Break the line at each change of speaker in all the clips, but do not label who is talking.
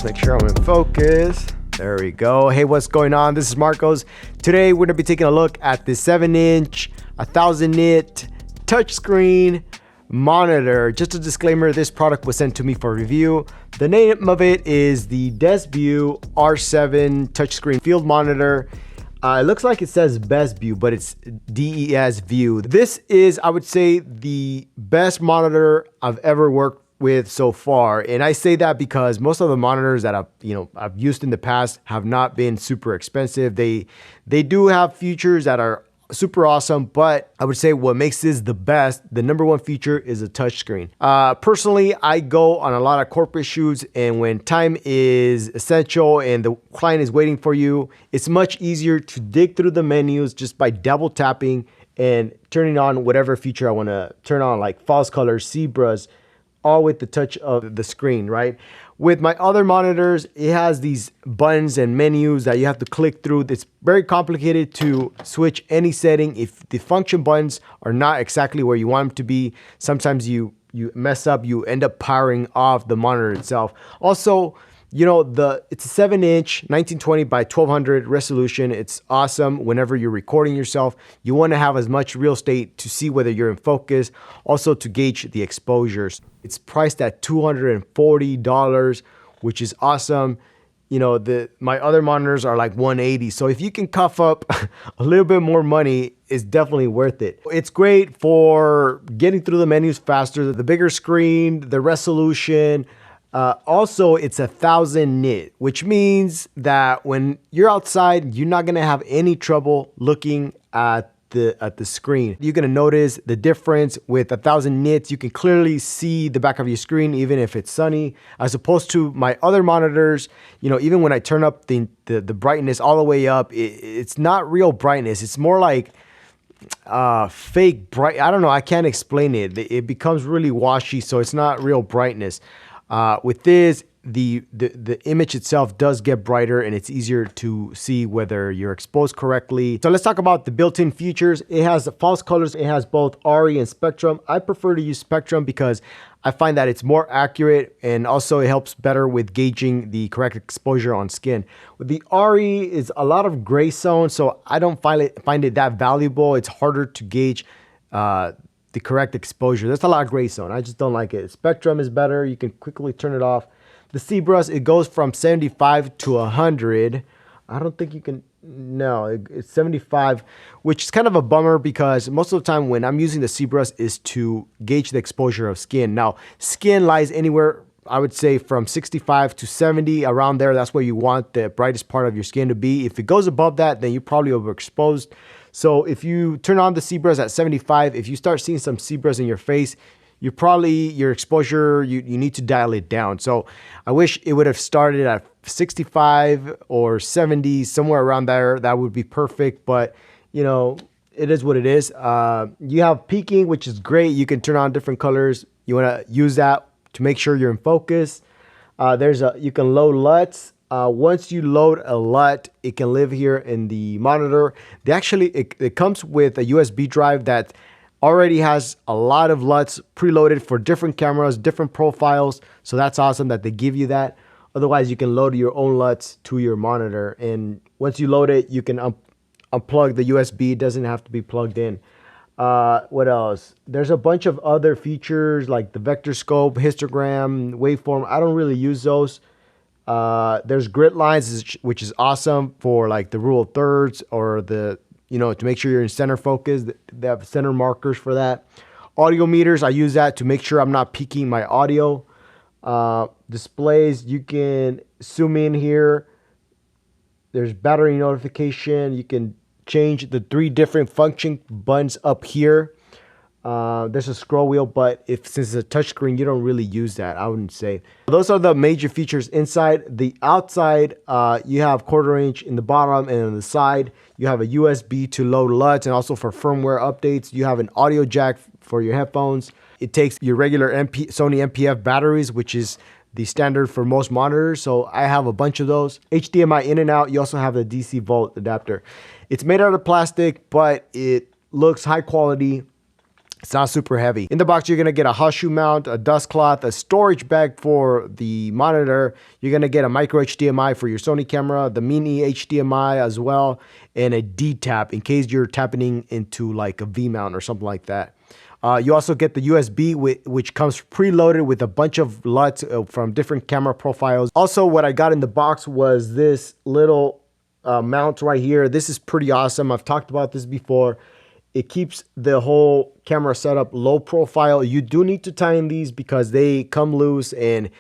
Let's make sure I'm in focus. There we go. Hey, what's going on? This is Marcos. Today we're gonna be taking a look at the 7-inch 1000 nit touchscreen monitor. Just a disclaimer, this product was sent to me for review. The name of it is the DESVIEW R7 touchscreen field monitor. It looks like it says DESVIEW, but it's DESVIEW. This is, I would say, the best monitor I've ever worked with so far. And I say that because most of the monitors that I've used in the past have not been super expensive. They do have features that are super awesome, but I would say what makes this the best, the number one feature, is a touchscreen. Personally, I go on a lot of corporate shoots, and when time is essential and the client is waiting for you, it's much easier to dig through the menus just by double tapping and turning on whatever feature I want to turn on, like false colors, zebras, all with the touch of the screen, right? With my other monitors, it has these buttons and menus that you have to click through. It's very complicated to switch any setting. If the function buttons are not exactly where you want them to be, sometimes you mess up, you end up powering off the monitor itself. Also, it's a 7-inch 1920 by 1200 resolution. It's awesome whenever you're recording yourself. You want to have as much real estate to see whether you're in focus, also to gauge the exposures. It's priced at $240, which is awesome. My other monitors are like $180. So if you can cough up a little bit more money, it's definitely worth it. It's great for getting through the menus faster, the bigger screen, the resolution. Also, it's 1000 nit, which means that when you're outside, you're not gonna have any trouble looking at the screen. You're gonna notice the difference with 1000 nits. You can clearly see the back of your screen, even if it's sunny, as opposed to my other monitors. Even when I turn up the brightness all the way up, it's not real brightness. It's more like fake bright. I don't know. I can't explain it. It becomes really washy, so it's not real brightness. With this, the image itself does get brighter, and it's easier to see whether you're exposed correctly. So let's talk about the built-in features. It has false colors. It has both RE and spectrum. I prefer to use spectrum because I find that it's more accurate, and also it helps better with gauging the correct exposure on skin. With the RE, is a lot of gray zone, so I don't find it that valuable. It's harder to gauge the correct exposure. There's a lot of gray zone. I just don't like it. Spectrum is better. You can quickly turn it off. The zebras, it goes from 75 to 100. I don't think you can, no, it's 75, which is kind of a bummer because most of the time when I'm using the zebras is to gauge the exposure of skin. Now, skin lies anywhere, I would say, from 65 to 70, around there. That's where you want the brightest part of your skin to be. If it goes above that, then you're probably overexposed. So if you turn on the zebras at 75, if you start seeing some zebras in your face, your exposure, you need to dial it down. So I wish it would have started at 65 or 70, somewhere around there. That would be perfect, but it is what it is. You have peaking, which is great. You can turn on different colors. You want to use that to make sure you're in focus. You can load LUTs. Once you load a LUT, it can live here in the monitor. It comes with a USB drive that already has a lot of LUTs preloaded for different cameras, different profiles. So that's awesome that they give you that. Otherwise, you can load your own LUTs to your monitor. And once you load it, you can unplug the USB. It doesn't have to be plugged in. What else? There's a bunch of other features like the vector scope, histogram, waveform. I don't really use those. There's grid lines, which is awesome for like the rule of thirds or to make sure you're in center focus. They have center markers for that. Audio meters, I use that to make sure I'm not peaking my audio. Displays, you can zoom in here. There's battery notification. You can change the 3 different function buttons up here. There's a scroll wheel, but since it's a touchscreen, you don't really use that, I wouldn't say. Those are the major features inside. The outside, you have 1/4 inch in the bottom, and on the side, you have a USB to load LUTs, and also for firmware updates. You have an audio jack for your headphones. It takes your regular Sony MPF batteries, which is the standard for most monitors. So I have a bunch of those. HDMI in and out. You also have the DC volt adapter. It's made out of plastic, but it looks high quality. It's not super heavy. In the box, you're gonna get a hot shoe mount, a dust cloth, a storage bag for the monitor. You're gonna get a micro HDMI for your Sony camera, the mini HDMI as well, and a D-tap in case you're tapping into like a V-mount or something like that. You also get the USB, which comes preloaded with a bunch of LUTs from different camera profiles. Also, what I got in the box was this little mount right here. This is pretty awesome. I've talked about this before. It keeps the whole camera setup low profile. You do need to tighten these because they come loose and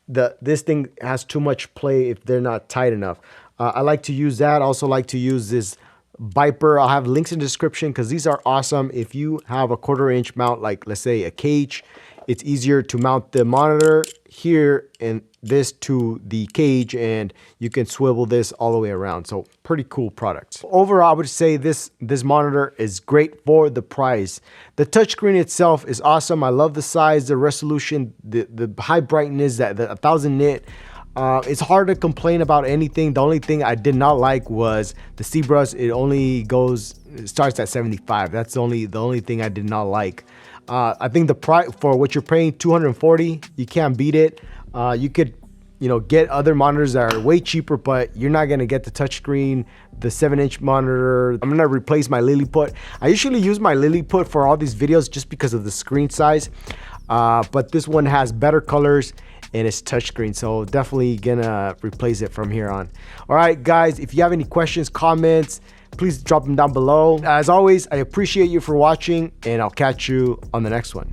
this thing has too much play if they're not tight enough. I like to use that. I also like to use this Viper. I'll have links in the description because these are awesome. If you have a 1/4 inch mount, like let's say a cage, it's easier to mount the monitor here and this to the cage, and you can swivel this all the way around. So pretty cool product. Overall, I would say this monitor is great for the price. The touchscreen itself is awesome. I love the size, the resolution, the high brightness, the 1000 nit. It's hard to complain about anything. The only thing I did not like was the CBRUS. It starts at 75. That's the only thing I did not like. I think the price for what you're paying, $240, you can't beat it. You could, get other monitors that are way cheaper, but you're not gonna get the touchscreen, the 7-inch monitor. I'm gonna replace my Lilliput. I usually use my Lilliput for all these videos just because of the screen size, but this one has better colors and it's touchscreen, so definitely gonna replace it from here on. All right, guys, if you have any questions, comments, please drop them down below. As always, I appreciate you for watching, and I'll catch you on the next one.